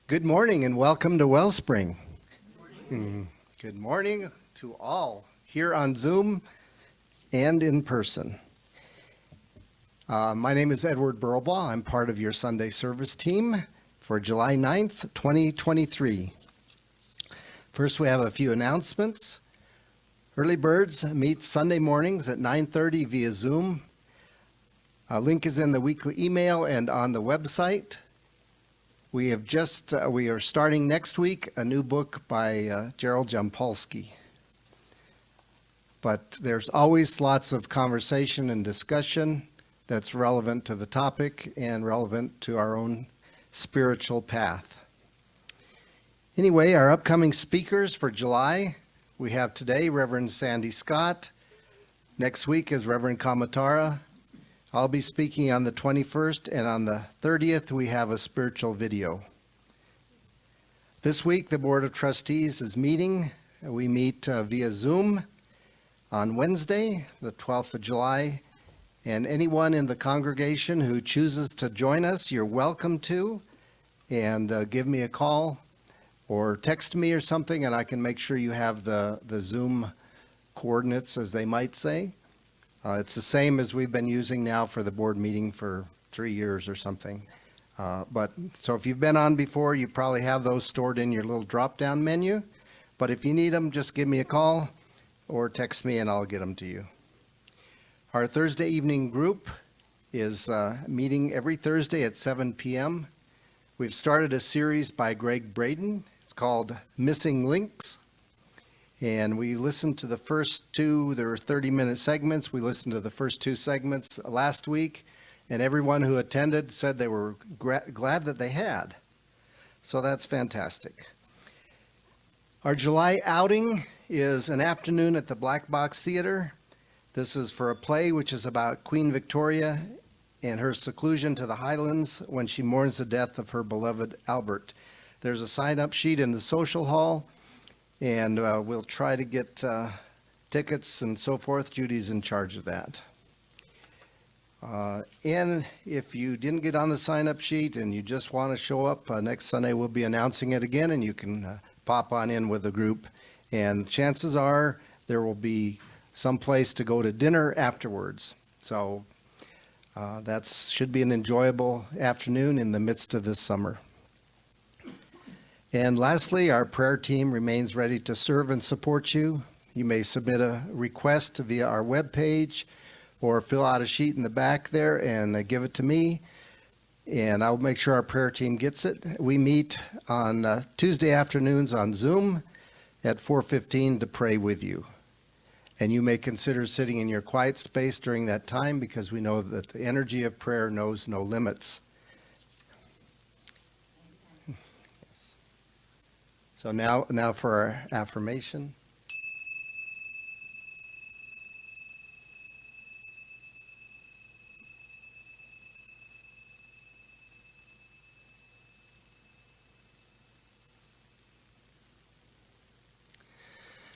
Good morning and welcome to Wellspring. Good morning to all here on Zoom and in person. My name is Edward Burlbaugh. I'm part of your Sunday service team for July 9th, 2023. First, we have a few announcements. Early Birds meets Sunday mornings at 9:30 via Zoom. A link is in the weekly email and on the website. We are starting next week a new book by Gerald Jampolsky. But there's always lots of conversation and discussion that's relevant to the topic and relevant to our own spiritual path. Anyway, our upcoming speakers for July, we have today Reverend Sandhi Scott. Next week is Reverend Kamatara. I'll be speaking on the 21st, and on the 30th, we have a spiritual video. This week, the Board of Trustees is meeting. We meet via Zoom on Wednesday, the 12th of July, and anyone in the congregation who chooses to join us, you're welcome to, and give me a call or text me or something, and I can make sure you have the Zoom coordinates, as they might say. It's the same as we've been using now for the board meeting for 3 years or something. So if you've been on before, you probably have those stored in your little drop-down menu. But if you need them, just give me a call or text me and I'll get them to you. Our Thursday evening group is meeting every Thursday at 7 p.m. We've started a series by Greg Braden. It's called Missing Links. And we listened to the first two. There were 30-minute segments. We listened to the first two segments last week, and everyone who attended said they were glad that they had. So that's fantastic. Our July outing is an afternoon at the Black Box Theater. This is for a play which is about Queen Victoria and her seclusion to the Highlands when she mourns the death of her beloved Albert. There's a sign-up sheet in the social hall. And we'll try to get tickets and so forth. Judy's in charge of that. And if you didn't get on the sign-up sheet and you just want to show up, next Sunday we'll be announcing it again, and you can pop on in with the group. And chances are there will be some place to go to dinner afterwards. So that should be an enjoyable afternoon in the midst of this summer. And lastly, our prayer team remains ready to serve and support you. You may submit a request via our webpage or fill out a sheet in the back there and give it to me, and I'll make sure our prayer team gets it. We meet on Tuesday afternoons on Zoom at 4:15 to pray with you. And you may consider sitting in your quiet space during that time because we know that the energy of prayer knows no limits. So now for our affirmation.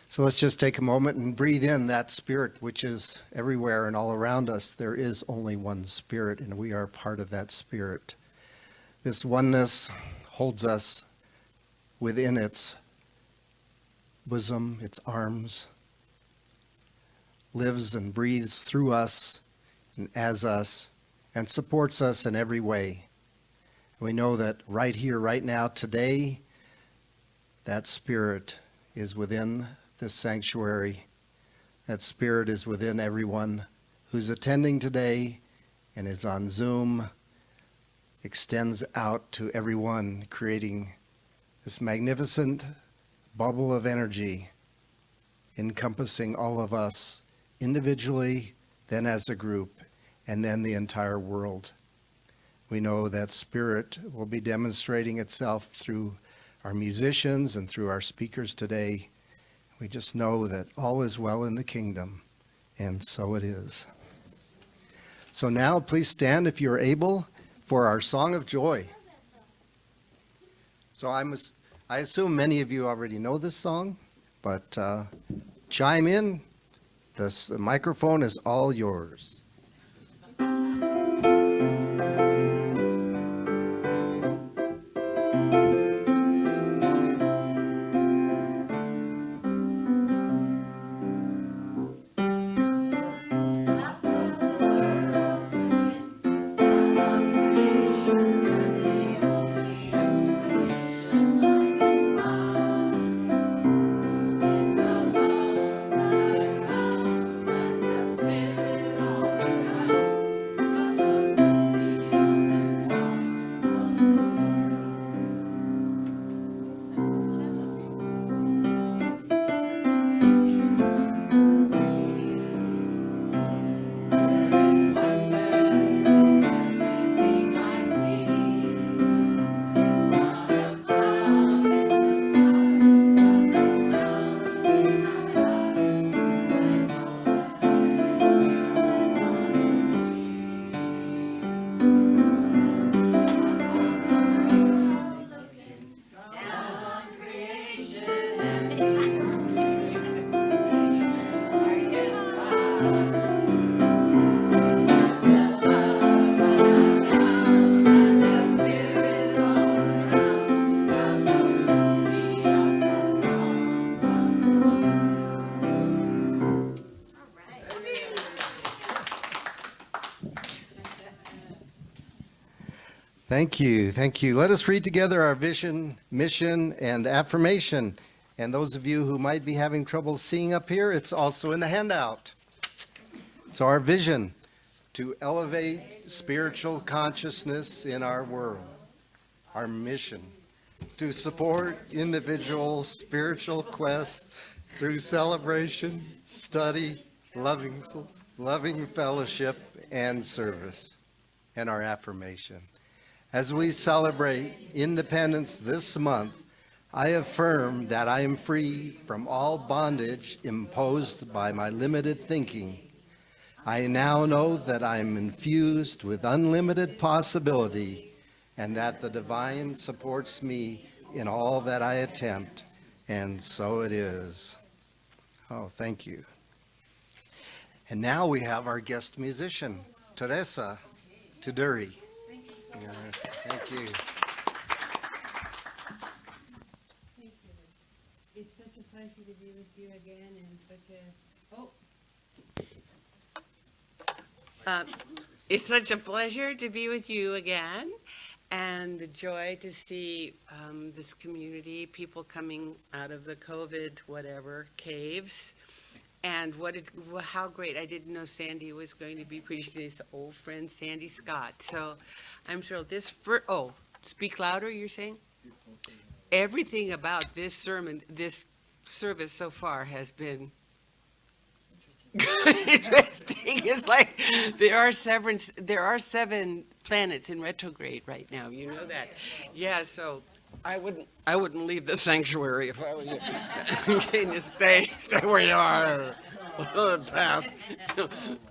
So let's just take a moment and breathe in that spirit which is everywhere and all around us. There is only one spirit, and we are part of that spirit. This oneness holds us within its bosom, its arms, lives and breathes through us and as us, and supports us in every way. We know that right here, right now, today, that spirit is within this sanctuary. That spirit is within everyone who's attending today and is on Zoom, extends out to everyone, creating this magnificent bubble of energy encompassing all of us individually, then as a group, and then the entire world. We know that spirit will be demonstrating itself through our musicians and through our speakers today. We just know that all is well in the kingdom, and so it is. So now please stand if you're able for our song of joy. So I assume many of you already know this song, but chime in. The microphone is all yours. Thank you. Thank you. Let us read together our vision, mission, and affirmation. And those of you who might be having trouble seeing up here, it's also in the handout. So our vision, to elevate spiritual consciousness in our world. Our mission, to support individual spiritual quests through celebration, study, loving fellowship, and service. And our affirmation. As we celebrate independence this month, I affirm that I am free from all bondage imposed by my limited thinking. I now know that I am infused with unlimited possibility and that the divine supports me in all that I attempt, and so it is. Oh, thank you. And now we have our guest musician, Teresa Tuduri. Yeah, thank you. Thank you. It's such a pleasure to be with you again, and it's such a pleasure to be with you again, and the joy to see this community, people coming out of the COVID caves. And how great. I didn't know Sandhi was going to be preaching, his old friend Sandhi Scott. So I'm thrilled. Speak louder, you're saying? Everything about this sermon, this service so far has been interesting. It's like there are seven planets in retrograde right now. You know that? Yeah, so I wouldn't leave the sanctuary if I were you. Can you stay where you are? Pass.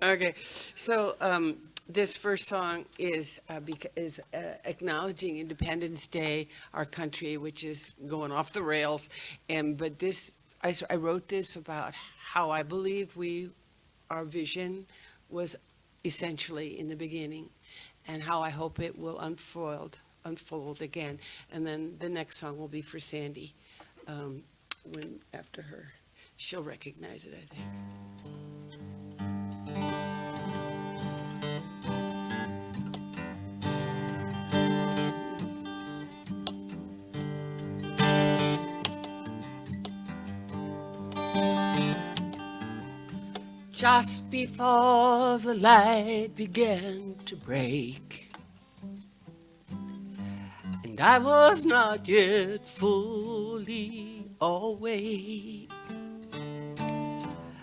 Okay. So this first song is acknowledging Independence Day, our country, which is going off the rails. But I wrote this about how I believe our vision was essentially in the beginning, and how I hope it will unfold again. And then the next song will be for Sandhi. After her, she'll recognize it, I think. Just before the light began to break, and I was not yet fully awake,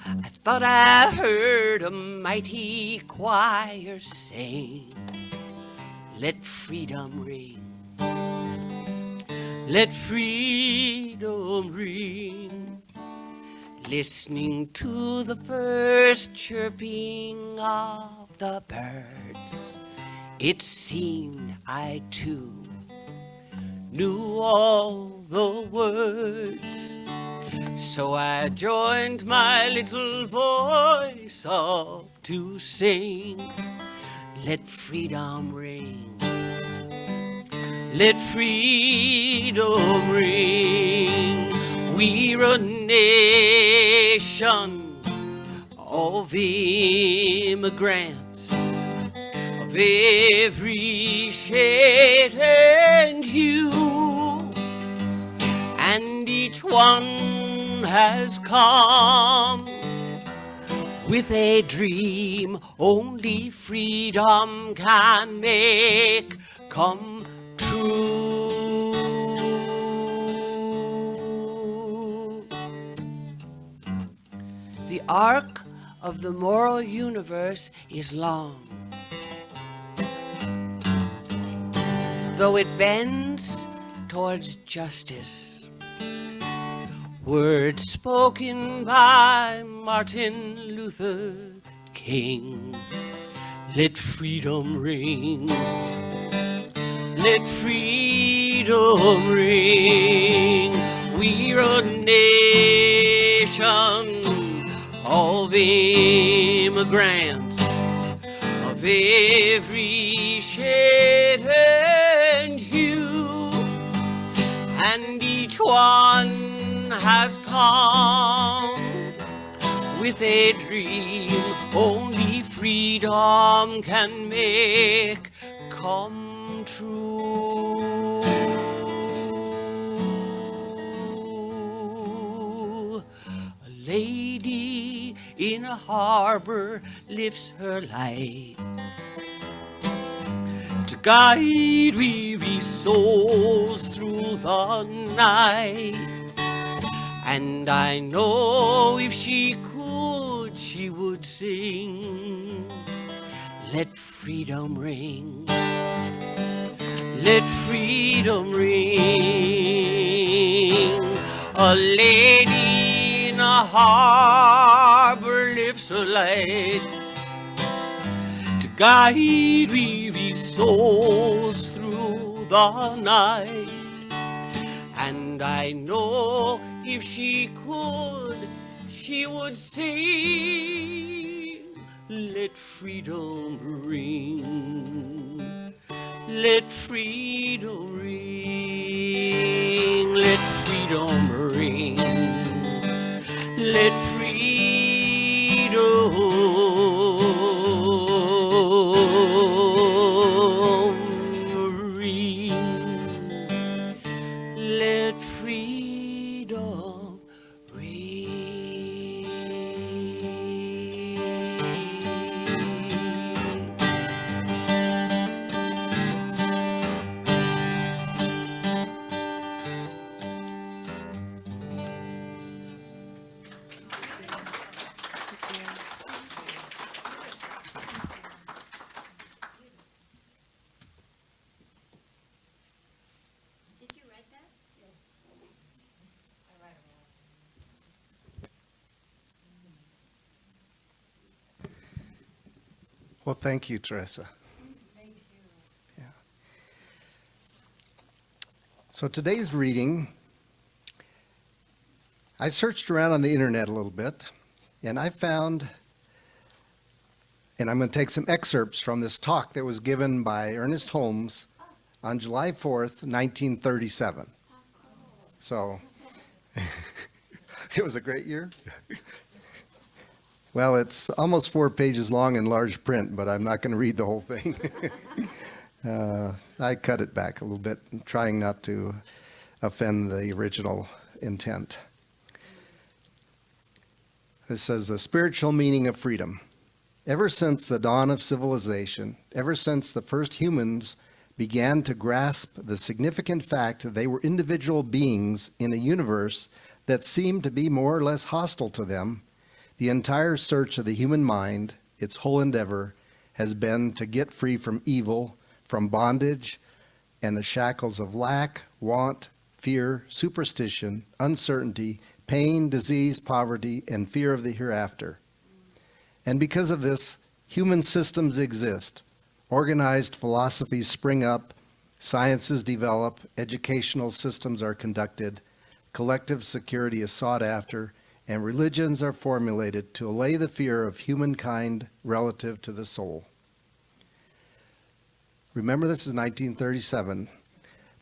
I thought I heard a mighty choir sing, "Let freedom ring, let freedom ring." Listening to the first chirping of the birds, it seemed I too knew all the words. So I joined my little voice up to sing, "Let freedom ring, let freedom ring." We're a nation of immigrants of every shade and hue, and each one has come with a dream only freedom can make come true. The arc of the moral universe is long, though it bends towards justice. Words spoken by Martin Luther King. Let freedom ring, let freedom ring. We're a nation of immigrants of every shade and hue, and each one has come with a dream only freedom can make come come true. A lady in a harbor lifts her light to guide weary souls through the night. And I know if she could, she would sing, let freedom ring, let freedom ring. A lady in a harbor lifts her light to guide weary souls through the night. And I know if she could, she would sing, let freedom ring, let freedom ring, let freedom ring, let freedom ring, let freedom ring. Did you write that? I write them all. Well, thank you, Teresa. Yeah. So today's reading, I searched around on the internet a little bit, and I found, and I'm going to take some excerpts from this talk that was given by Ernest Holmes on July 4th, 1937. So it was a great year. Well, it's almost 4 pages long in large print, but I'm not going to read the whole thing. I cut it back a little bit, trying not to offend the original intent. It says, the spiritual meaning of freedom. Ever since the dawn of civilization, ever since the first humans began to grasp the significant fact that they were individual beings in a universe that seemed to be more or less hostile to them, the entire search of the human mind, its whole endeavor, has been to get free from evil, from bondage, and the shackles of lack, want, fear, superstition, uncertainty, pain, disease, poverty, and fear of the hereafter. And because of this, human systems exist. Organized philosophies spring up, sciences develop, educational systems are conducted, collective security is sought after, and religions are formulated to allay the fear of humankind relative to the soul. Remember, this is 1937.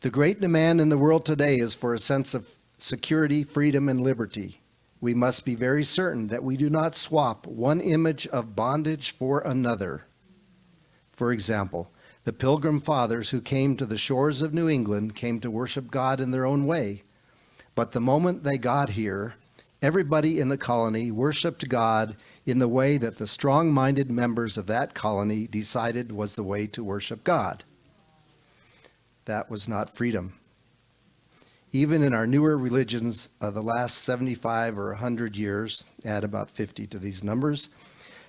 The great demand in the world today is for a sense of security, freedom, and liberty. We must be very certain that we do not swap one image of bondage for another. For example, the Pilgrim Fathers who came to the shores of New England came to worship God in their own way. But the moment they got here, everybody in the colony worshiped God in the way that the strong-minded members of that colony decided was the way to worship God. That was not freedom. Even in our newer religions of the last 75 or 100 years, add about 50 to these numbers,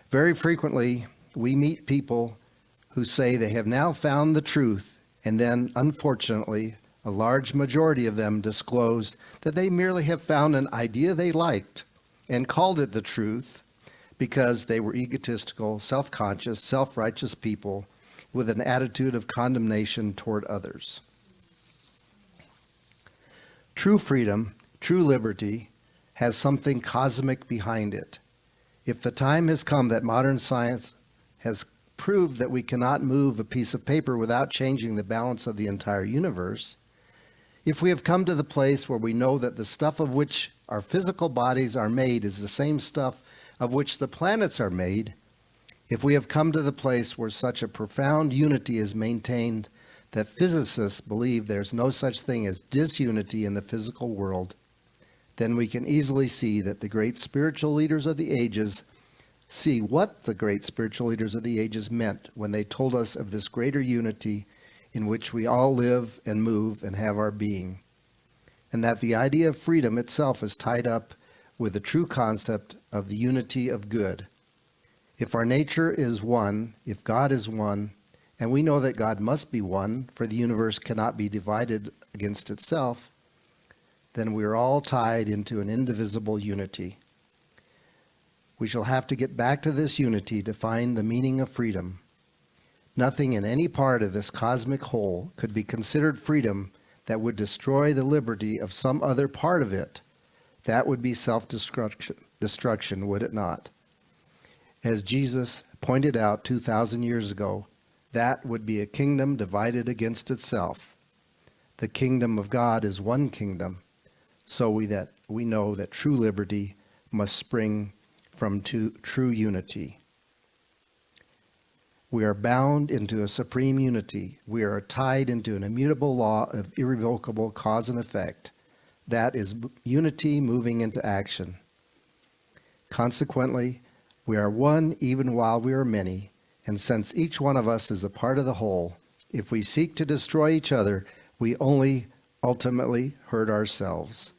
very frequently we meet people who say they have now found the truth, and then, unfortunately, a large majority of them disclose that they merely have found an idea they liked and called it the truth because they were egotistical, self-conscious, self-righteous people with an attitude of condemnation toward others. True freedom, true liberty, has something cosmic behind it. If the time has come that modern science has proved that we cannot move a piece of paper without changing the balance of the entire universe, if we have come to the place where we know that the stuff of which our physical bodies are made is the same stuff of which the planets are made, if we have come to the place where such a profound unity is maintained that physicists believe there's no such thing as disunity in the physical world, then we can easily see that the great spiritual leaders of the ages see what the great spiritual leaders of the ages meant when they told us of this greater unity in which we all live and move and have our being, and that the idea of freedom itself is tied up with the true concept of the unity of good. If our nature is one, if God is one, and we know that God must be one, for the universe cannot be divided against itself, then we are all tied into an indivisible unity. We shall have to get back to this unity to find the meaning of freedom. Nothing in any part of this cosmic whole could be considered freedom that would destroy the liberty of some other part of it. That would be self-destruction, would it not? As Jesus pointed out 2,000 years ago, that would be a kingdom divided against itself. The kingdom of God is one kingdom, so we know that true liberty must spring from true unity. We are bound into a supreme unity. We are tied into an immutable law of irrevocable cause and effect. That is unity moving into action. Consequently, we are one even while we are many, and since each one of us is a part of the whole, if we seek to destroy each other, we only ultimately hurt ourselves.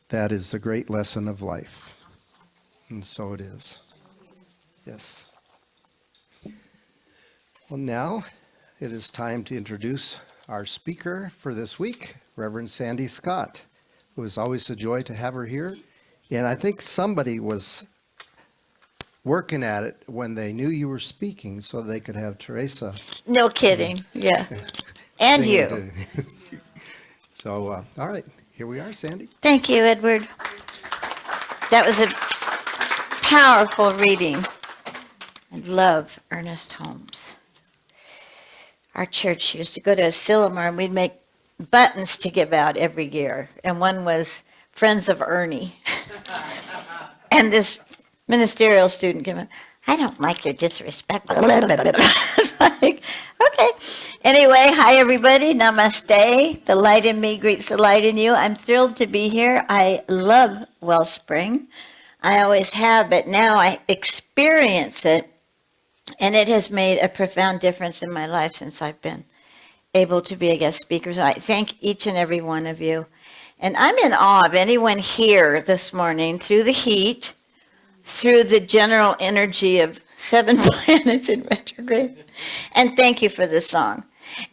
That is the great lesson of life. And so it is. Yes. Well, now it is time to introduce our speaker for this week, Reverend Sandhi Scott. It was always a joy to have her here. And I think somebody was working at it when they knew you were speaking so they could have Teresa. No kidding. Yeah. And sing you. into- So, all right, here we are, Sandhi. Thank you, Edward. That was a powerful reading. I love Ernest Holmes. Our church used to go to a Sillamar and we'd make buttons to give out every year. And one was Friends of Ernie. And this ministerial student came in, I don't like your disrespect. It's like, okay. Anyway, hi everybody. Namaste. The light in me greets the light in you. I'm thrilled to be here. I love Wellspring. I always have, but now I experience it. And it has made a profound difference in my life since I've been able to be a guest speaker. So I thank each and every one of you. And I'm in awe of anyone here this morning through the heat, through the general energy of 7 planets in retrograde. And thank you for this song.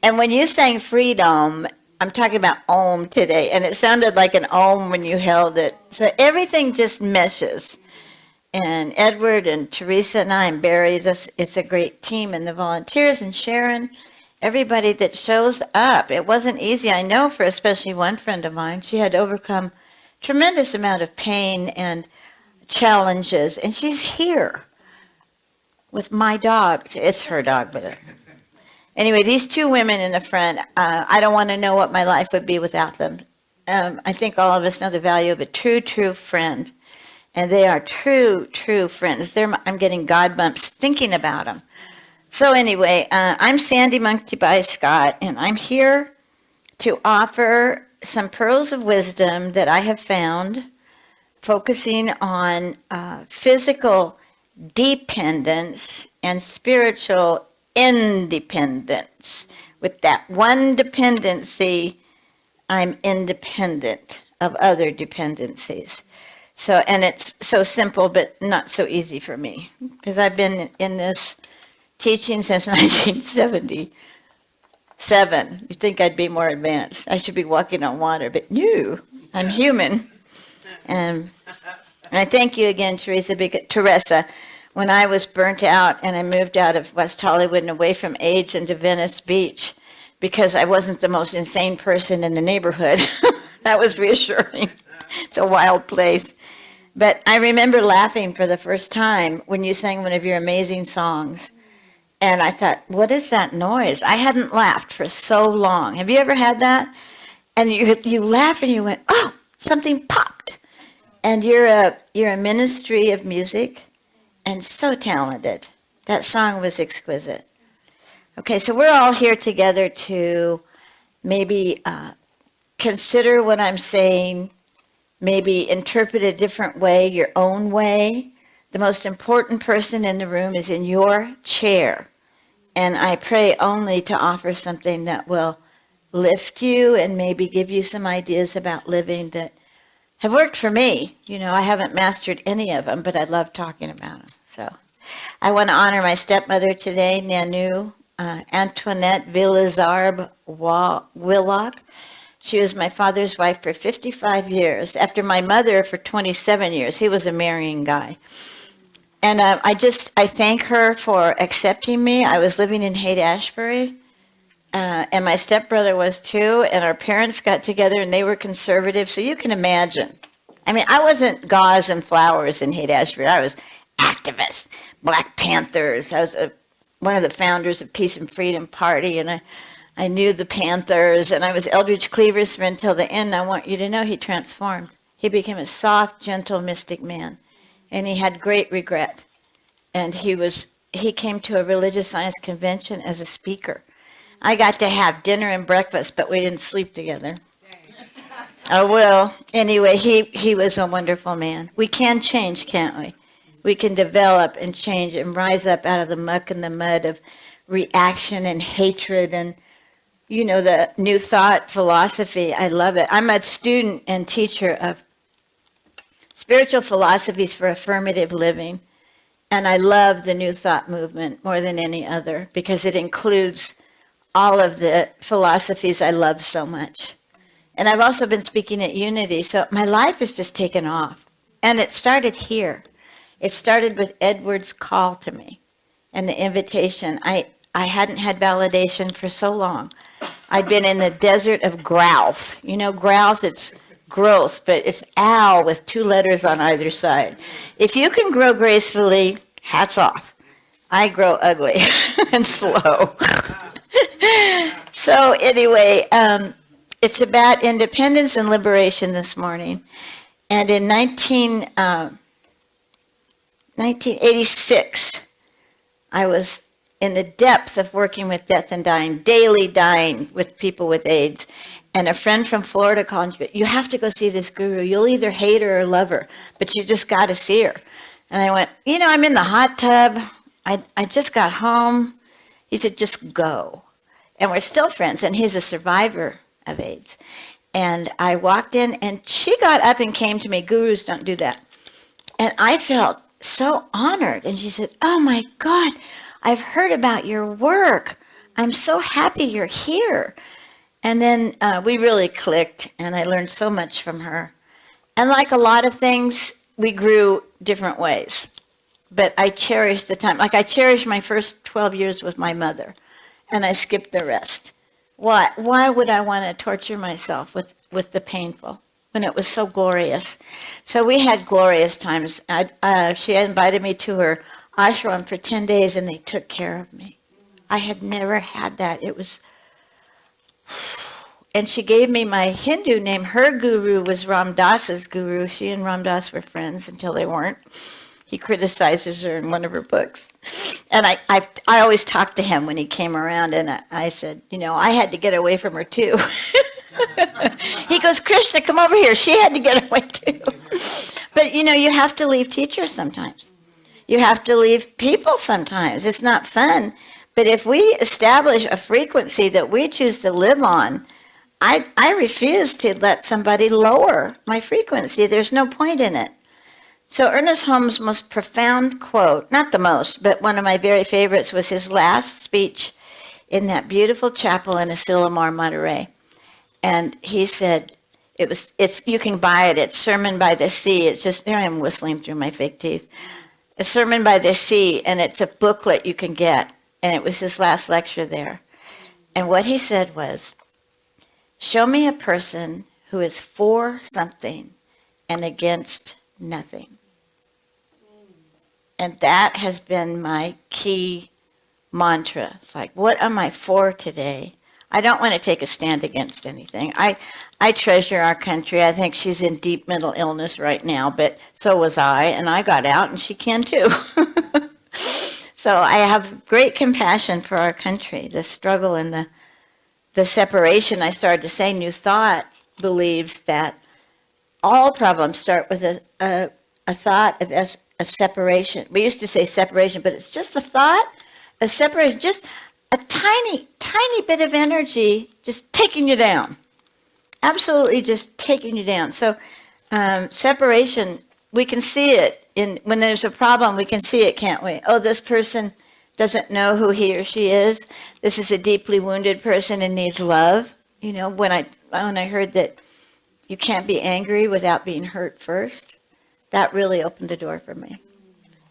And when you sang freedom, I'm talking about Om today, and it sounded like an Om when you held it. So everything just meshes. And Edward and Teresa and I and Barry, it's a great team, and the volunteers and Sharon, everybody that shows up. It wasn't easy, I know, for especially one friend of mine. She had overcome tremendous amount of pain and challenges, and she's here with my dog. It's her dog, but anyway, these two women in the front, I don't want to know what my life would be without them. I think all of us know the value of a true friend. And they are true friends. I'm getting God bumps thinking about them. So anyway, I'm Sandhi Monkey Scott, and I'm here to offer some pearls of wisdom that I have found, focusing on physical dependence and spiritual independence. With that one dependency, I'm independent of other dependencies. So, and it's so simple, but not so easy for me, because I've been in this teaching since 1977. You'd think I'd be more advanced. I should be walking on water, but no, I'm human. And I thank you again, Teresa. When I was burnt out and I moved out of West Hollywood and away from AIDS into Venice Beach, because I wasn't the most insane person in the neighborhood, that was reassuring. It's a wild place. But I remember laughing for the first time when you sang one of your amazing songs. And I thought, what is that noise? I hadn't laughed for so long. Have you ever had that? And you laugh and you went, oh, something popped. And you're a ministry of music and so talented. That song was exquisite. Okay, so we're all here together to maybe consider what I'm saying, maybe interpret a different way, your own way. The most important person in the room is in your chair. And I pray only to offer something that will lift you and maybe give you some ideas about living that have worked for me. You know, I haven't mastered any of them, but I love talking about them. So I want to honor my stepmother today, Nanu Antoinette Villazarbe Willock. She was my father's wife for 55 years, after my mother for 27 years. He was a marrying guy. And I thank her for accepting me. I was living in Haight-Ashbury, and my stepbrother was too, and our parents got together, and they were conservative, so you can imagine. I mean, I wasn't gauze and flowers in Haight-Ashbury. I was activist, Black Panthers. I was one of the founders of Peace and Freedom Party, and I knew the Panthers, and I was Eldridge Cleaver's friend till the end. I want you to know he transformed. He became a soft, gentle, mystic man, and he had great regret. And he came to a religious science convention as a speaker. I got to have dinner and breakfast, but we didn't sleep together. Oh, well, anyway, he was a wonderful man. We can change, can't we? We can develop and change and rise up out of the muck and the mud of reaction and hatred and, you know, the New Thought philosophy. I love it. I'm a student and teacher of spiritual philosophies for affirmative living. And I love the New Thought movement more than any other because it includes all of the philosophies I love so much. And I've also been speaking at Unity, so my life has just taken off. And it started here. It started with Edward's call to me and the invitation. I hadn't had validation for so long. I'd been in the desert of growth. You know, growth, it's growth, but it's owl with 2 letters on either side. If you can grow gracefully, hats off. I grow ugly and slow. So anyway, it's about independence and liberation this morning. And in 1986, I was in the depth of working with death and dying, daily dying with people with AIDS. And a friend from Florida called me, you have to go see this guru. You'll either hate her or love her, but you just got to see her. And I went, you know, I'm in the hot tub. I just got home. He said, just go. And we're still friends. And he's a survivor of AIDS. And I walked in, and she got up and came to me. Gurus don't do that. And I felt so honored. And she said, oh, my God, I've heard about your work. I'm so happy you're here. And then we really clicked, and I learned so much from her. And like a lot of things, we grew different ways. But I cherished the time. Like I cherished my first 12 years with my mother, and I skipped the rest. Why would I want to torture myself with the painful when it was so glorious? So we had glorious times. She invited me to her ashram for 10 days, and they took care of me. I had never had that. It was... And she gave me my Hindu name. Her guru was Ram Dass's guru. She and Ram Dass were friends until they weren't. He criticizes her in one of her books. And I always talked to him when he came around, and I said, you know, I had to get away from her too. He goes, Krishna, come over here. She had to get away too. But, you know, you have to leave teachers sometimes. You have to leave people sometimes. It's not fun. But if we establish a frequency that we choose to live on, I refuse to let somebody lower my frequency. There's no point in it. So Ernest Holmes' most profound quote, not the most, but one of my very favorites, was his last speech in that beautiful chapel in Asilomar, Monterey. And he said, you can buy it. It's Sermon by the Sea. It's just, here I am whistling through my fake teeth. A Sermon by the Sea, and it's a booklet you can get. And it was his last lecture there. And what he said was, show me a person who is for something and against nothing. And that has been my key mantra. It's like, what am I for today? I don't want to take a stand against anything. I treasure our country. I think she's in deep mental illness right now, but so was I, and I got out, and she can too. So I have great compassion for our country, the struggle and the separation. I started to say New Thought believes that all problems start with a thought of separation. We used to say separation, but it's just a thought of separation, just a tiny, tiny bit of energy just taking you down. Absolutely just taking you down. So separation, we can see it. When there's a problem, we can see it, can't we? Oh, this person doesn't know who he or she is. This is a deeply wounded person and needs love. You know, when I heard that you can't be angry without being hurt first, that really opened the door for me.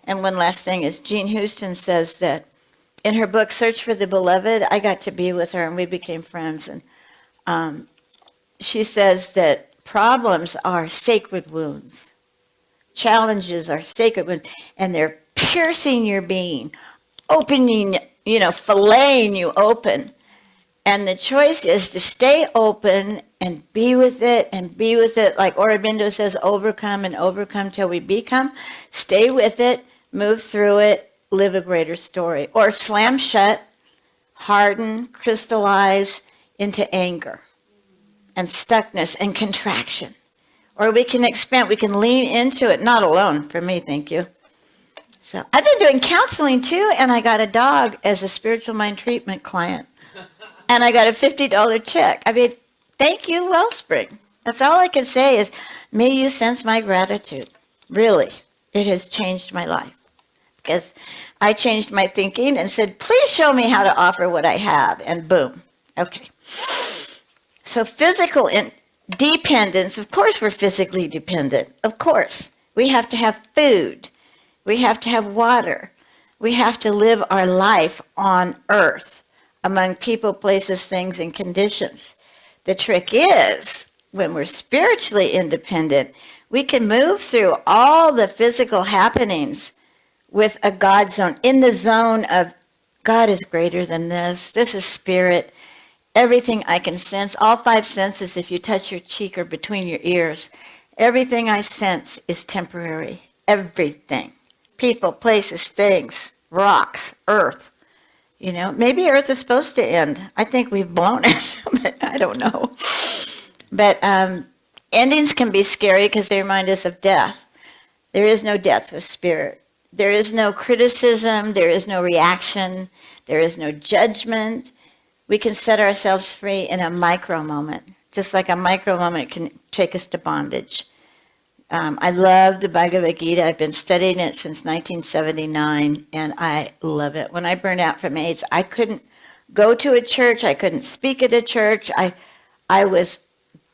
And one last thing is Jean Houston says that in her book, Search for the Beloved, I got to be with her and we became friends. And she says that problems are sacred wounds. Challenges are sacred wounds, and they're piercing your being, opening, filleting you open. And the choice is to stay open and be with it, like Aurobindo says, overcome and overcome till we become. Stay with it, move through it, live a greater story. Or slam shut, harden, crystallize into anger and stuckness and contraction. Or we can expand, we can lean into it, not alone, for me, thank you. So I've been doing counseling too, and I got a dog as a spiritual mind treatment client. And I got a $50 check. I mean, thank you, Wellspring. That's all I can say is, may you sense my gratitude. Really, it has changed my life. Because I changed my thinking and said, please show me how to offer what I have. And boom. Okay. So physical dependence, of course we're physically dependent. Of course. We have to have food. We have to have water. We have to live our life on earth among people, places, things, and conditions. The trick is, when we're spiritually independent, we can move through all the physical happenings with a God zone, in the zone of God is greater than this. This is spirit. Everything I can sense, all five senses, if you touch your cheek or between your ears, everything I sense is temporary. Everything. People, places, things, rocks, earth. Maybe Earth is supposed to end. I think we've blown it, but I don't know. But endings can be scary because they remind us of death. There is no death with spirit. There is no criticism. There is no reaction. There is no judgment. We can set ourselves free in a micro moment, just like a micro moment can take us to bondage. I love the Bhagavad Gita. I've been studying it since 1979, and I love it. When I burned out from AIDS, I couldn't go to a church. I couldn't speak at a church. I was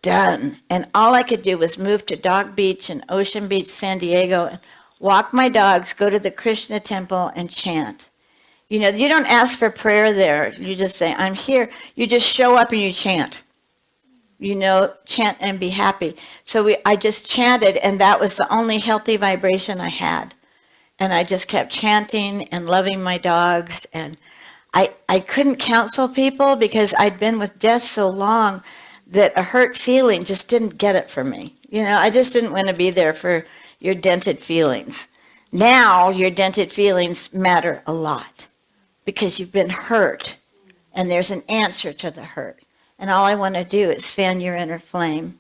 done. And all I could do was move to Dog Beach and Ocean Beach, San Diego, and walk my dogs, go to the Krishna temple, and chant. You don't ask for prayer there. You just say, I'm here. You just show up and you chant. Chant and be happy. So I just chanted, and that was the only healthy vibration I had. And I just kept chanting and loving my dogs. And I couldn't counsel people because I'd been with death so long that a hurt feeling just didn't get it for me. I just didn't want to be there for your dented feelings. Now your dented feelings matter a lot because you've been hurt, and there's an answer to the hurt. And all I want to do is fan your inner flame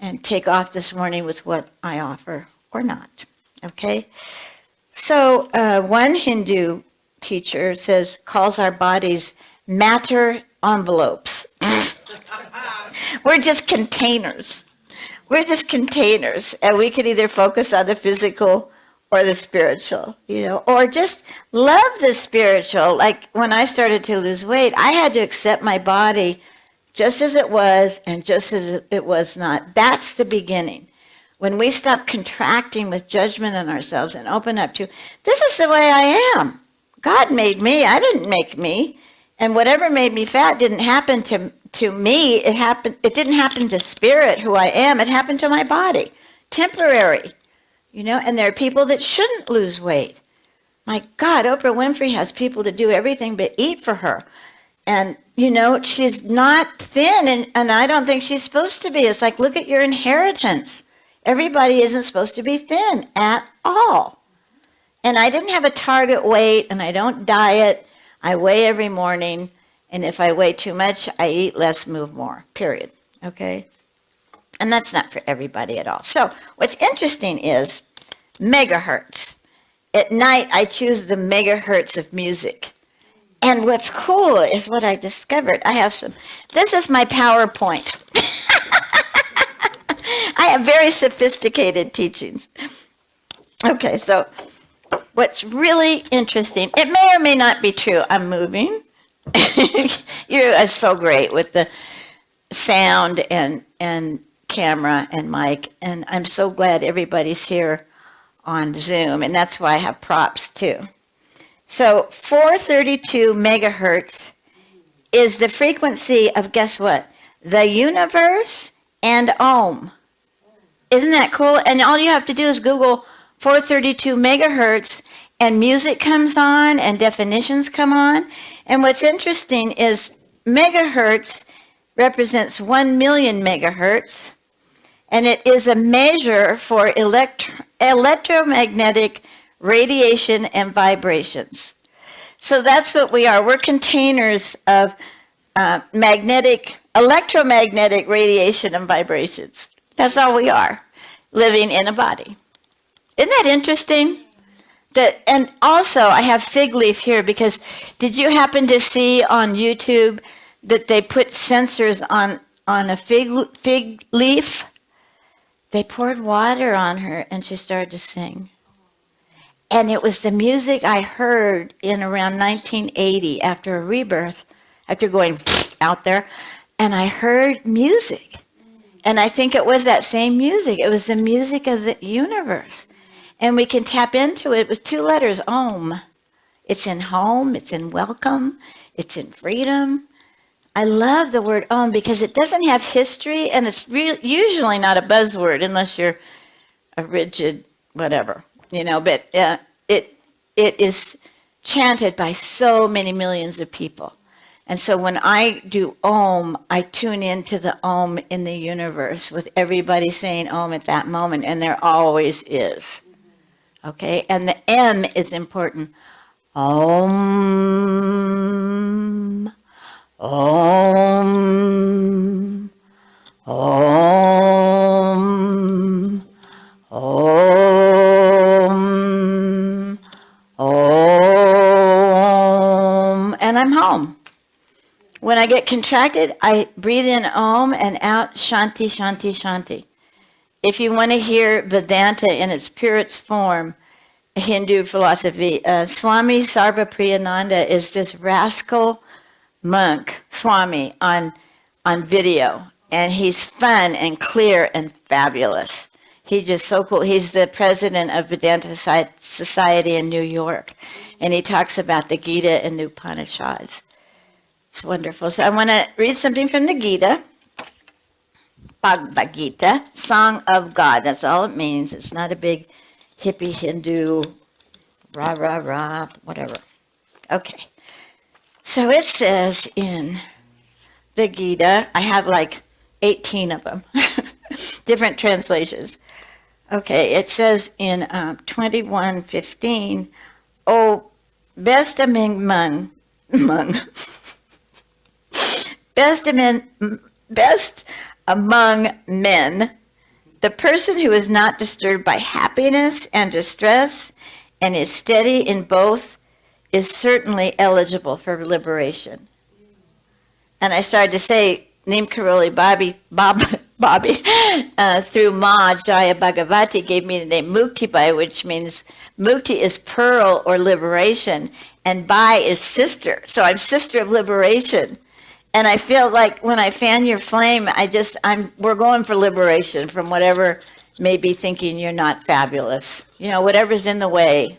and take off this morning with what I offer or not. Okay? So one Hindu teacher calls our bodies matter envelopes. We're just containers. We're just containers. And we can either focus on the physical or the spiritual, or just love the spiritual. Like when I started to lose weight, I had to accept my body just as it was and just as it was not. That's the beginning. When we stop contracting with judgment on ourselves and open up to, this is the way I am. God made me. I didn't make me. And whatever made me fat didn't happen to me. It didn't happen to spirit, who I am. It happened to my body. Temporary. And there are people that shouldn't lose weight. My God, Oprah Winfrey has people to do everything but eat for her. And, she's not thin, and I don't think she's supposed to be. It's like, look at your inheritance. Everybody isn't supposed to be thin at all. And I didn't have a target weight, and I don't diet. I weigh every morning, and if I weigh too much, I eat less, move more, period. Okay? And that's not for everybody at all. So what's interesting is megahertz. At night, I choose the megahertz of music. And what's cool is what I discovered. This is my PowerPoint. I have very sophisticated teachings. Okay, so what's really interesting, it may or may not be true. I'm moving. You're so great with the sound and camera and mic, and I'm so glad everybody's here on Zoom, and that's why I have props too. So 432 megahertz is the frequency of, guess what? The universe and ohm. Isn't that cool? And all you have to do is Google 432 megahertz, and music comes on, and definitions come on. And what's interesting is megahertz represents 1 million megahertz, and it is a measure for electromagnetic radiation and vibrations. So that's what we are. We're containers of electromagnetic radiation and vibrations. That's all we are, living in a body. Isn't that interesting? And also, I have fig leaf here because did you happen to see on YouTube that they put sensors on a fig leaf? They poured water on her and she started to sing. And it was the music I heard in around 1980 after a rebirth, after going out there, and I heard music. And I think it was that same music. It was the music of the universe. And we can tap into it with 2 letters, Om. It's in home, it's in welcome, it's in freedom. I love the word Om because it doesn't have history, and it's usually not a buzzword unless you're a rigid whatever, but it is chanted by so many millions of people. And so when I do Om, I tune into the Om in the universe with everybody saying Om at that moment, and there always is. Okay, and the M is important. Om, Om, Om, Om, Om, and I'm home. When I get contracted, I breathe in Om and out Shanti, Shanti, Shanti. If you want to hear Vedanta in its purest form, Hindu philosophy, Swami Sarvapriyananda is this rascal monk, Swami, on video. And he's fun and clear and fabulous. He's just so cool. He's the president of Vedanta Society in New York. And he talks about the Gita and the Upanishads. It's wonderful. So I want to read something from the Gita. Bhagavad Gita, Song of God. That's all it means. It's not a big hippie Hindu, rah, rah, rah, whatever. Okay. So it says in the Gita, I have like 18 of them, different translations. Okay, it says in 21:15, "Oh, best among best among men, the person who is not disturbed by happiness and distress and is steady in both is certainly eligible for liberation." And I started to say, Neem Karoli Bobby, through Ma Jaya Bhagavati gave me the name Mukti Bai, which means Mukti is pearl or liberation, and Bai is sister. So I'm sister of liberation. And I feel like when I fan your flame, we're going for liberation from whatever may be thinking you're not fabulous. Whatever's in the way,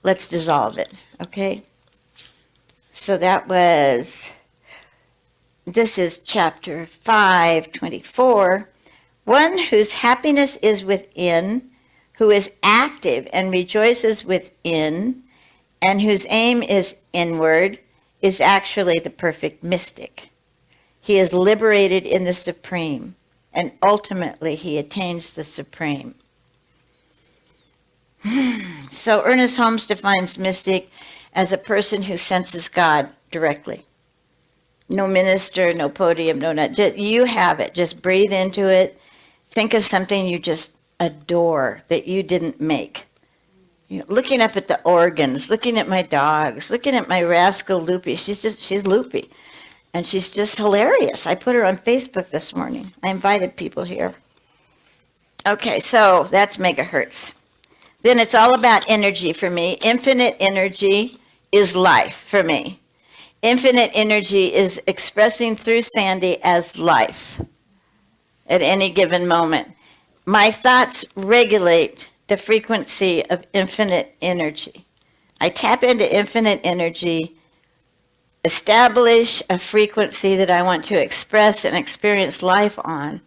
let's dissolve it, okay? So this is chapter 5:24. One whose happiness is within, who is active and rejoices within, and whose aim is inward, is actually the perfect mystic. He is liberated in the Supreme, and ultimately he attains the Supreme. So Ernest Holmes defines mystic as a person who senses God directly. No minister, no podium, no not. Just, you have it. Just breathe into it. Think of something you just adore that you didn't make. You know, looking up at the organs, looking at my dogs, looking at my rascal Loopy. She's Loopy. And she's just hilarious. I put her on Facebook this morning. I invited people here. Okay, so that's megahertz. Then it's all about energy for me. Infinite energy is life for me. Infinite energy is expressing through Sandhi as life at any given moment. My thoughts regulate the frequency of infinite energy. I tap into infinite energy, establish a frequency that I want to express and experience life on,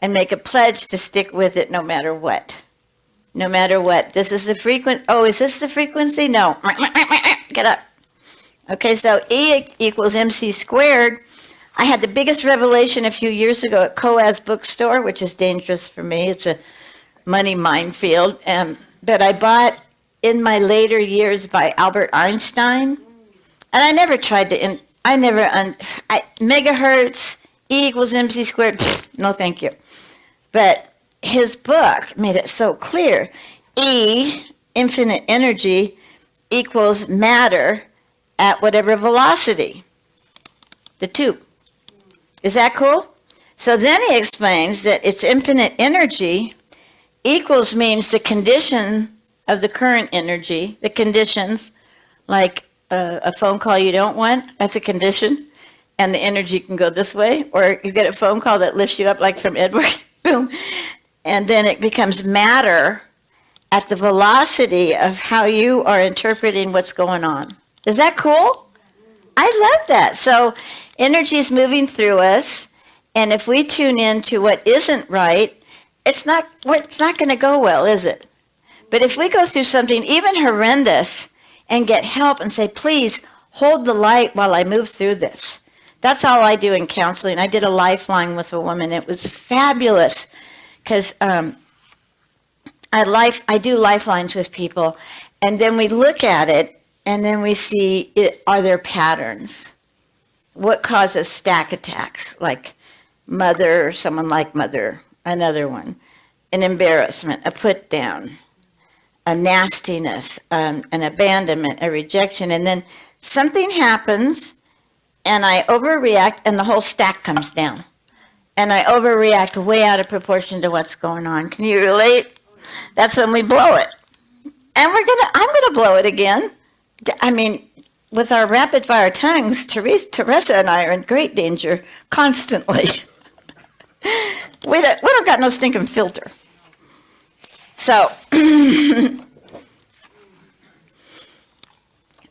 and make a pledge to stick with it no matter what. No matter what. This is the frequency. Oh, is this the frequency? No. Get up. Okay, so E equals MC squared. I had the biggest revelation a few years ago at Coas Bookstore, which is dangerous for me. It's a money minefield. But I bought in my later years by Albert Einstein. And I never tried to, megahertz, E equals MC squared, no thank you. But his book made it so clear. E, infinite energy, equals matter at whatever velocity, the two. Is that cool? So then he explains that it's infinite energy, equals means the condition of the current energy, the conditions, like a phone call you don't want, that's a condition, and the energy can go this way, or you get a phone call that lifts you up like from Edward, boom, and then it becomes matter at the velocity of how you are interpreting what's going on. Is that cool? I love that. So energy is moving through us, and if we tune in to what isn't right, it's not going to go well, is it? But if we go through something even horrendous and get help and say, please hold the light while I move through this. That's all I do in counseling. I did a lifeline with a woman. It was fabulous because I do lifelines with people, and then we look at it, and then we see, are there patterns? What causes stack attacks? Like mother, someone like mother, another one. An embarrassment, a put down, a nastiness, an abandonment, a rejection. And then something happens, and I overreact, and the whole stack comes down. And I overreact way out of proportion to what's going on. Can you relate? That's when we blow it. And I'm gonna blow it again. I mean, with our rapid fire tongues, Teresa and I are in great danger constantly. we don't got no stinking filter. So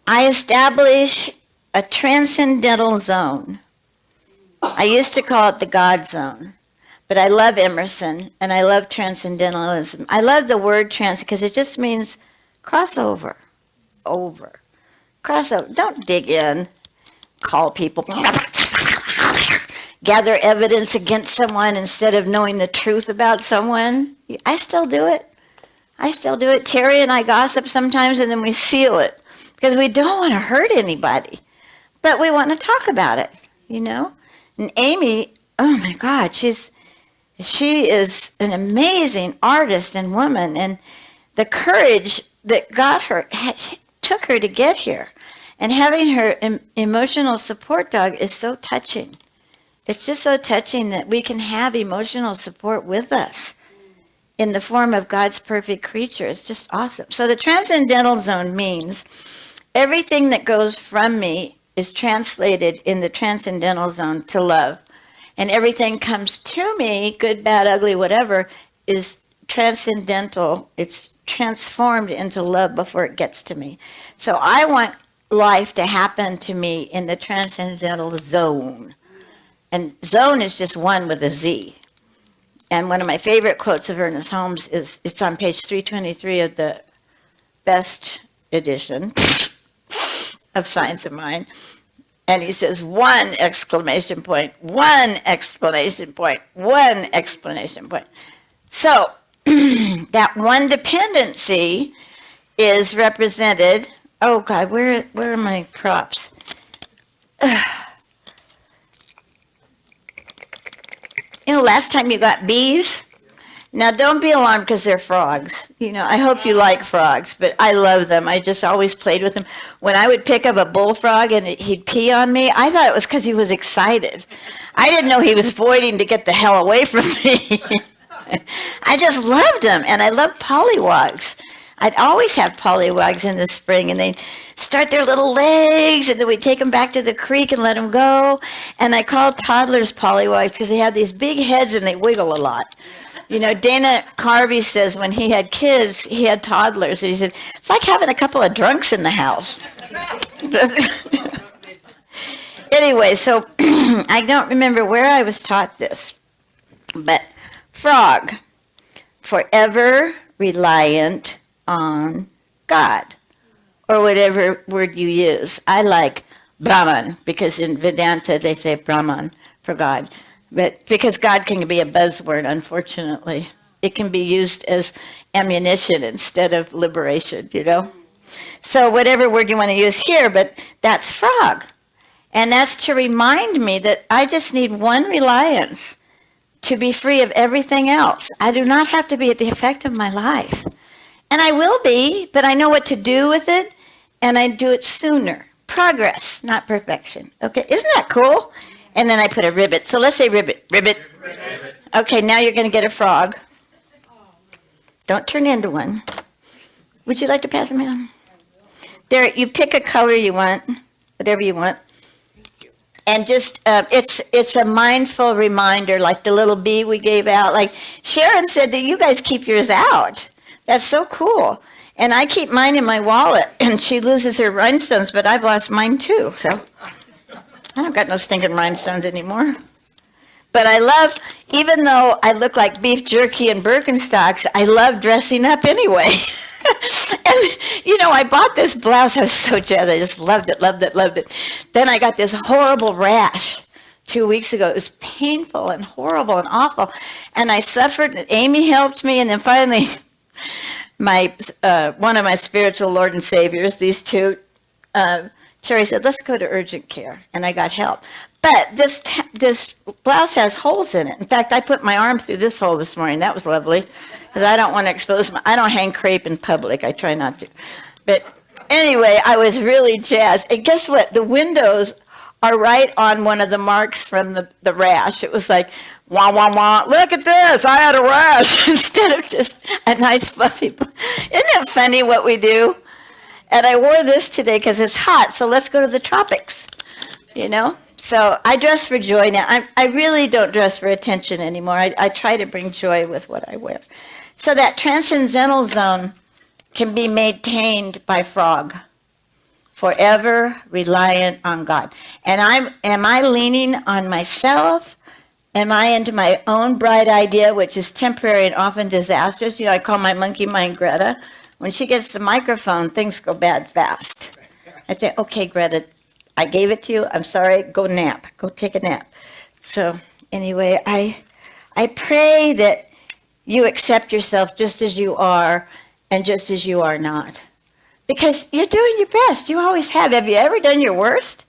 I establish a transcendental zone. I used to call it the God zone. But I love Emerson, and I love transcendentalism. I love the word trans because it just means crossover, over. Crossover. Don't dig in, call people, gather evidence against someone instead of knowing the truth about someone. I still do it. Terry and I gossip sometimes, and then we seal it because we don't want to hurt anybody, but we want to talk about it, you know? And Amy, oh my God, she is an amazing artist and woman, and the courage that got her, took her to get here. And having her emotional support dog is so touching. It's just so touching that we can have emotional support with us in the form of God's perfect creature. It's just awesome. So the transcendental zone means everything that goes from me is translated in the transcendental zone to love. And everything comes to me, good, bad, ugly, whatever, is transcendental. It's transformed into love before it gets to me. So I want life to happen to me in the transcendental zone. And zone is just one with a Z. And one of my favorite quotes of Ernest Holmes is, it's on page 323 of the best edition of Science of Mind. And he says, one exclamation point, one exclamation point, one exclamation point. So that one dependency is represented. Oh God, where are my props? Last time you got bees. Now don't be alarmed because they're frogs. I hope you like frogs, but I love them. I just always played with them. When I would pick up a bullfrog and he'd pee on me, I thought it was because he was excited. I didn't know he was voiding to get the hell away from me. I just loved them, and I loved pollywogs. I'd always have pollywogs in the spring, and they'd start their little legs, and then we'd take them back to the creek and let them go. And I called toddlers pollywogs because they had these big heads and they wiggle a lot. Dana Carvey says when he had kids, he had toddlers, and he said, it's like having a couple of drunks in the house. Anyway, so I don't remember where I was taught this, but frog, forever reliant on God, or whatever word you use. I like Brahman, because in Vedanta they say Brahman for God. But because God can be a buzzword, unfortunately. It can be used as ammunition instead of liberation, So whatever word you want to use here, but that's frog. And that's to remind me that I just need one reliance to be free of everything else. I do not have to be at the effect of my life. And I will be, but I know what to do with it, and I do it sooner. Progress, not perfection. Okay, isn't that cool? And then I put a ribbit. So let's say ribbit. Ribbit. Okay, now you're going to get a frog. Don't turn into one. Would you like to pass them in? There, you pick a color you want, whatever you want. And just, it's a mindful reminder, like the little bee we gave out. Like Sharon said that you guys keep yours out. That's so cool. And I keep mine in my wallet, and she loses her rhinestones, but I've lost mine too, so. I don't got no stinking rhinestones anymore. But I love, even though I look like beef jerky and Birkenstocks, I love dressing up anyway. And, I bought this blouse. I was so jazzed. I just loved it, loved it, loved it. Then I got this horrible rash 2 weeks ago. It was painful and horrible and awful. And I suffered, and Amy helped me. And then finally, one of my spiritual Lord and Saviors, these two, Terry said, let's go to urgent care, and I got help. But this blouse has holes in it. In fact, I put my arm through this hole this morning. That was lovely, because I don't want to expose I don't hang crepe in public. I try not to. But anyway, I was really jazzed. And guess what? The windows are right on one of the marks from the rash. It was like, wah, wah, wah, look at this, I had a rash, instead of just a nice fluffy. Isn't it funny what we do? And I wore this today because it's hot, so let's go to the tropics, So I dress for joy now. I really don't dress for attention anymore. I try to bring joy with what I wear. So that transcendental zone can be maintained by frog, forever reliant on God. And am I leaning on myself? Am I into my own bright idea, which is temporary and often disastrous? I call my monkey mind Greta. When she gets the microphone, things go bad fast. I say, okay, Greta, I gave it to you. I'm sorry. Go nap. Go take a nap. So anyway, I pray that you accept yourself just as you are and just as you are not. Because you're doing your best. You always have. Have you ever done your worst?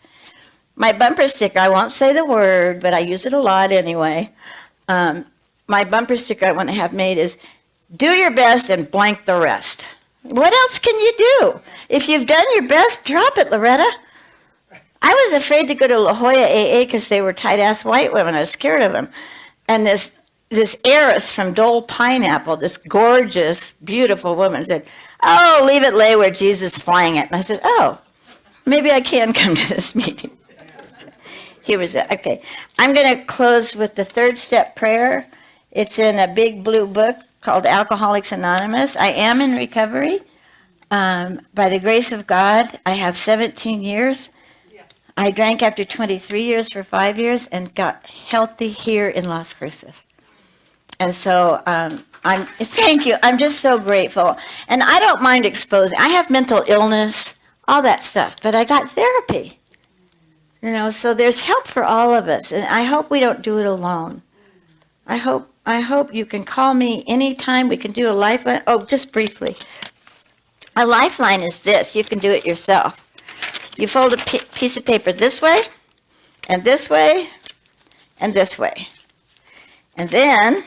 My bumper sticker, I won't say the word, but I use it a lot anyway. My bumper sticker I want to have made is, do your best and blank the rest. What else can you do? If you've done your best, drop it, Loretta. I was afraid to go to La Jolla AA because they were tight-ass white women. I was scared of them. And this heiress from Dole Pineapple, this gorgeous, beautiful woman said, oh, leave it lay where Jesus flying it. And I said, oh, maybe I can come to this meeting. Here was it. Okay. I'm going to close with the third step prayer. It's in a big blue book called Alcoholics Anonymous. I am in recovery. By the grace of God, I have 17 years. I drank after 23 years for 5 years and got healthy here in Las Cruces. And so thank you. I'm just so grateful. And I don't mind exposing. I have mental illness, all that stuff, but I got therapy. So there's help for all of us. And I hope we don't do it alone. I hope I hope you can call me anytime. We can do a lifeline. Oh, just briefly. A lifeline is this. You can do it yourself. You fold a piece of paper this way, and this way, and this way. And then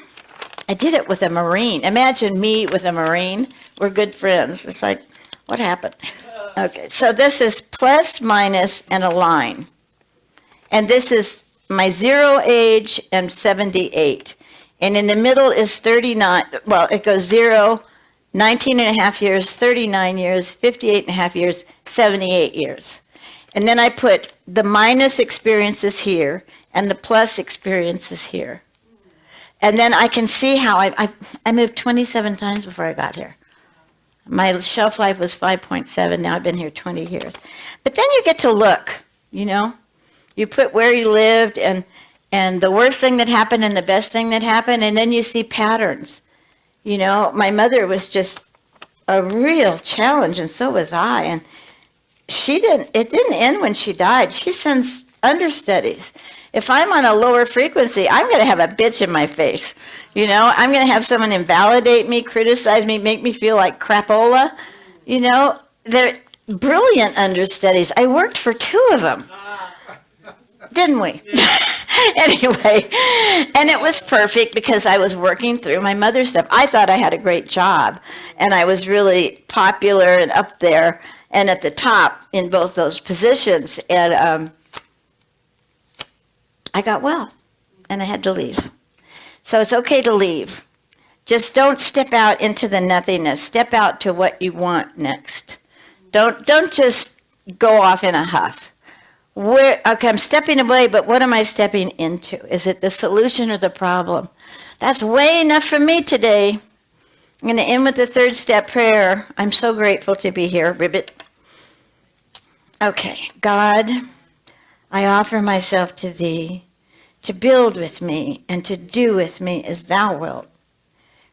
I did it with a Marine. Imagine me with a Marine. We're good friends. It's like, what happened? Okay, so this is plus, minus, and a line. And this is my 0 age and 78. And in the middle is 39. Well, it goes 0, 19 and a half years, 39 years, 58 and a half years, 78 years. And then I put the minus experiences here and the plus experiences here. And then I can see how I moved 27 times before I got here. My shelf life was 5.7. Now I've been here 20 years. But then you get to look, you know. You put where you lived and the worst thing that happened and the best thing that happened, and then you see patterns. You know, my mother was just a real challenge, and so was I. And it didn't end when she died. She sends understudies. If I'm on a lower frequency, I'm going to have a bitch in my face. You know, I'm going to have someone invalidate me, criticize me, make me feel like crapola. You know, they're brilliant understudies. I worked for 2 of them. Didn't we? Anyway, and it was perfect because I was working through my mother's stuff. I thought I had a great job, and I was really popular and up there and at the top in both those positions. And I got well, and I had to leave. So it's okay to leave. Just don't step out into the nothingness. Step out to what you want next. Don't just go off in a huff. Okay, I'm stepping away, but what am I stepping into? Is it the solution or the problem? That's way enough for me today. I'm going to end with the 3rd step prayer. I'm so grateful to be here. Ribbit. Okay, God, I offer myself to Thee to build with me and to do with me as Thou wilt.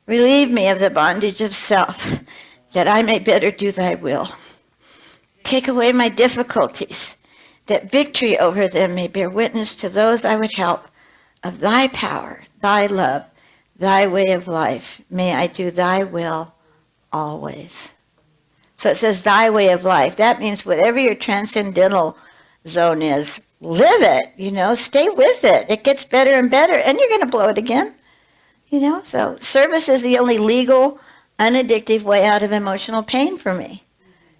Relieve me of the bondage of self, that I may better do Thy will. Take away my difficulties, that victory over them may bear witness to those I would help of Thy power, Thy love, Thy way of life. May I do Thy will always. So it says Thy way of life. That means whatever your transcendental zone is, live it, you know, stay with it. It gets better and better, and you're going to blow it again, you know. So service is the only legal, unaddictive way out of emotional pain for me.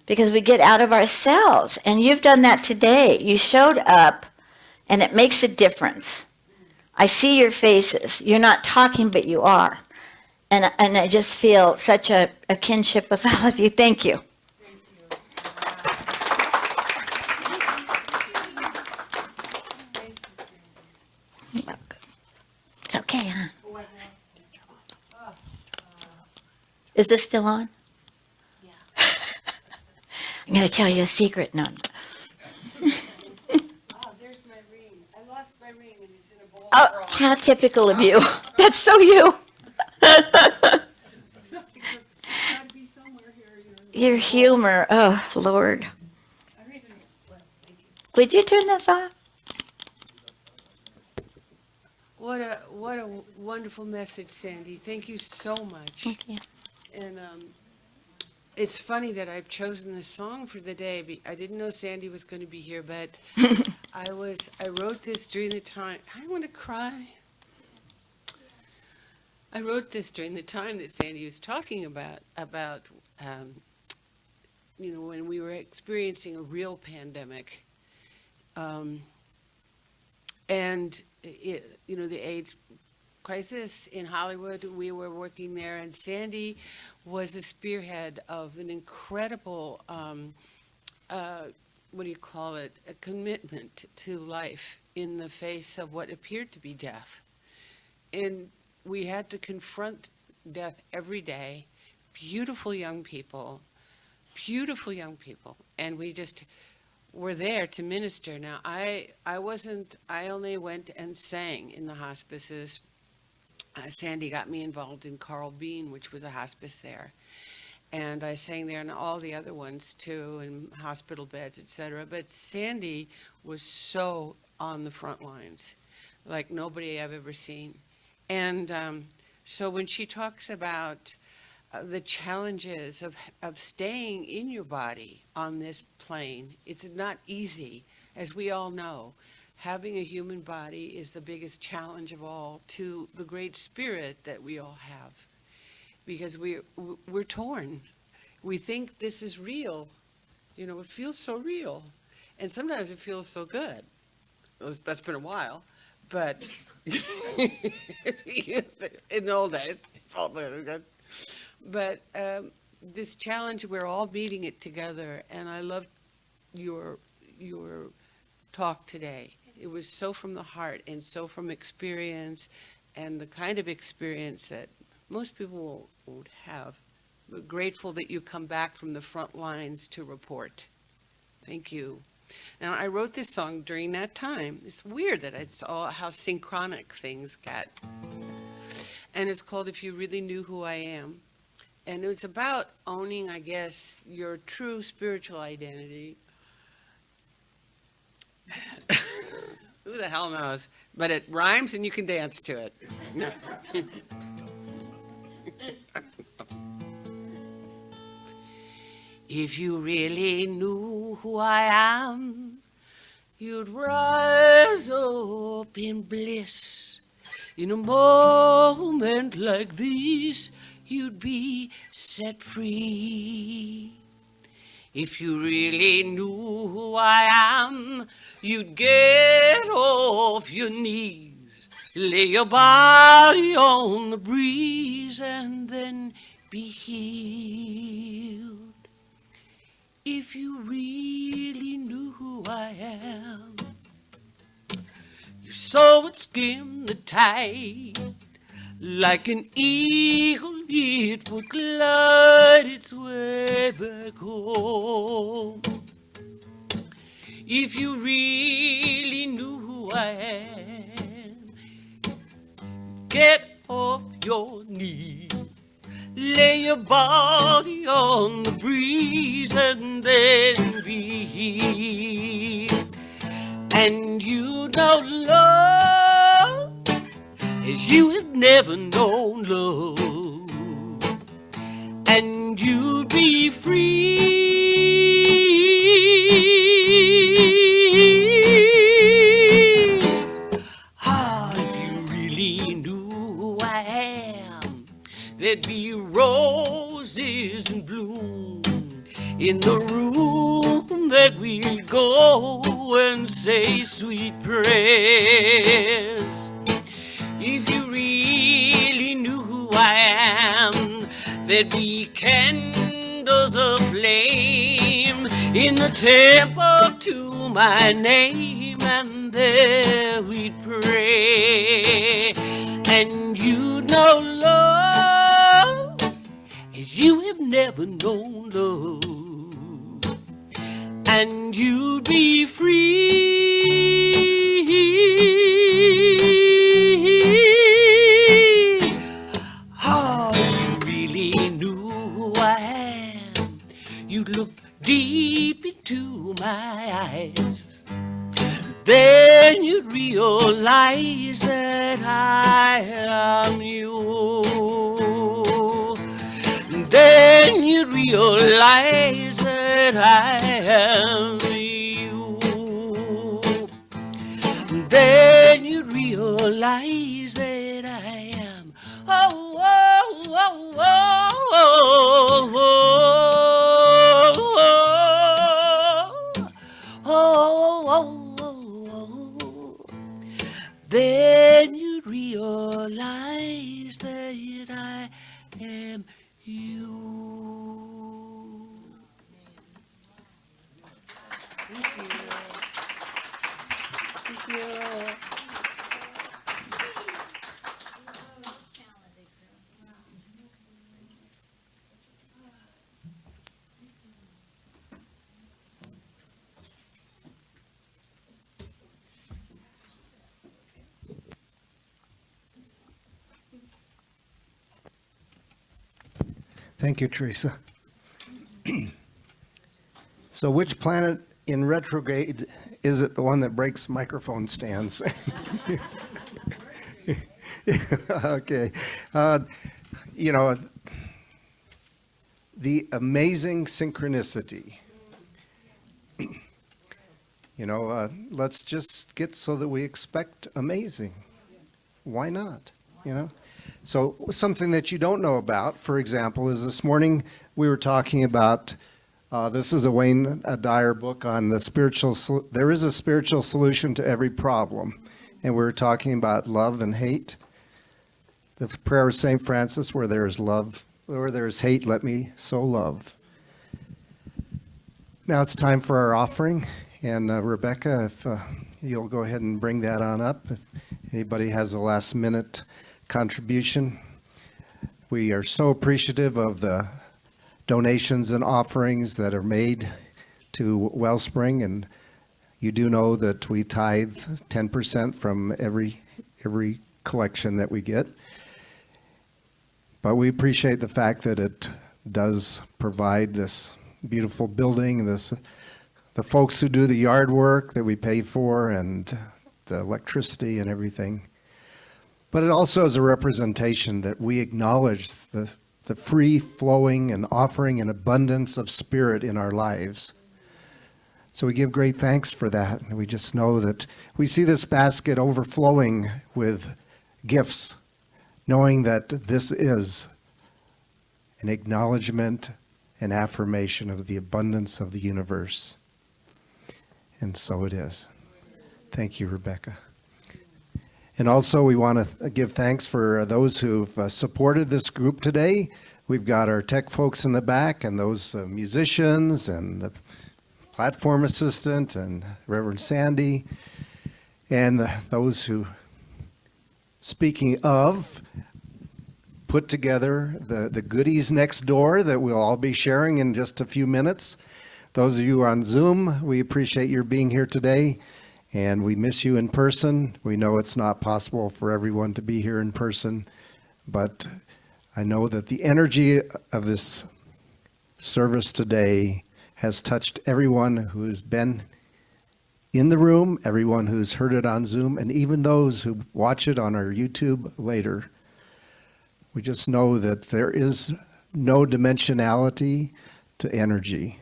Because we get out of ourselves. And you've done that today. You showed up, and it makes a difference. I see your faces. You're not talking, but you are. And I just feel such a kinship with all of you. Thank you. You're welcome. It's okay, huh? Is this still on? I'm going to tell you a secret, Nun. Oh, there's my ring. I lost my ring and it's in a bowl. Oh, how typical of you. That's so you. Your humor. Oh, Lord. Would you turn this off? What a wonderful message, Sandy. Thank you so much. Thank you. And it's funny that I've chosen this song for the day. I didn't know Sandy was going to be here, but I wrote this during the time. I want to cry. I wrote this during the time that Sandy was talking about you know, when we were experiencing a real pandemic, and you know, the AIDS crisis in Hollywood. We were working there, and Sandy was the spearhead of an incredible, what do you call it, a commitment to life in the face of what appeared to be death. And we had to confront death every day. Beautiful young people, and we just were there to minister. Now, I only went and sang in the hospices. Sandy got me involved in Carl Bean, which was a hospice there. And I sang there and all the other ones too, and hospital beds, etc. But Sandy was so on the front lines, like nobody I've ever seen. And so when she talks about the challenges of staying in your body on this plane, it's not easy, as we all know. Having a human body is the biggest challenge of all to the great spirit that we all have, because we're torn. We think this is real. You know, it feels so real. And sometimes it feels so good. That's been a while. But in the old days, it felt very good. But this challenge, we're all meeting it together. And I loved your talk today. It was so from the heart and so from experience, and the kind of experience that most people won't have. We're grateful that you come back from the front lines to report. Thank you. Now, I wrote this song during that time. It's weird that I saw how synchronic things got. And it's called If You Really Knew Who I Am. And it was about owning, I guess, your true spiritual identity. Who the hell knows? But it rhymes and you can dance to it. If you really knew who I am, you'd rise up in bliss. In a moment like this, you'd be set free. If you really knew who I am, you'd get off your knees, lay your body on the breeze, and then be healed. If you really knew who I am, your soul would skim the tide. Like an eagle, it would glide its way back home. If you really knew who I am, get off your knees, lay your body on the breeze, and then be healed. And you know love as you have never known love, and you'd be free. Ah, if you really knew who I am, there'd be roses in bloom in the room that we'd go and say sweet prayers. If you really knew who I am, there'd be candles aflame in the temple to my name, and there we'd pray. And you'd know love as you have never known love, and you'd be free. Oh, if you really knew who I am, you'd look deep into my eyes. Then you'd realize that I am you. Then you'd realize that I am you. Then you'd realize that I am. Oh, oh, oh, oh, oh, oh, oh. Then you'd realize that I am you. Thank you. Thank you. Thank you, Teresa. So which planet in retrograde is it, the one that breaks microphone stands? Okay. You know, the amazing synchronicity. You know, let's just get so that we expect amazing. Why not? You know? So something that you don't know about, for example, is this morning we were talking about, this is a Wayne Dyer book on there is a spiritual solution to every problem. And we were talking about love and hate. The prayer of St. Francis, where there is love, where there is hate, let me so love. Now it's time for our offering. And Rebecca, if you'll go ahead and bring that on up. If anybody has a last minute contribution. We are so appreciative of the donations and offerings that are made to Wellspring, and you do know that we tithe 10% from every collection that we get. But we appreciate the fact that it does provide this beautiful building, the folks who do the yard work that we pay for, and the electricity and everything. But it also is a representation that we acknowledge the free flowing and offering and abundance of spirit in our lives. So we give great thanks for that. And we just know that we see this basket overflowing with gifts, knowing that this is an acknowledgement and affirmation of the abundance of the universe. And so it is. Thank you, Rebecca. And also we want to give thanks for those who've supported this group today. We've got our tech folks in the back and those musicians and the platform assistant and Reverend Sandhi and those who, speaking of, put together the goodies next door that we'll all be sharing in just a few minutes. Those of you who are on Zoom, we appreciate your being here today. And we miss you in person. We know it's not possible for everyone to be here in person, but I know that the energy of this service today has touched everyone who's been in the room, everyone who's heard it on Zoom, and even those who watch it on our YouTube later. We just know that there is no dimensionality to energy.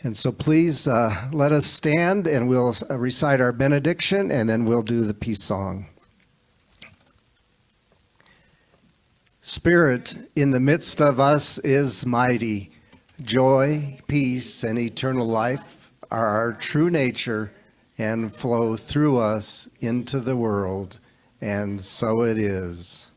And so please let us stand and we'll recite our benediction and then we'll do the peace song. Spirit in the midst of us is mighty. Joy, peace, and eternal life are our true nature and flow through us into the world. And so it is.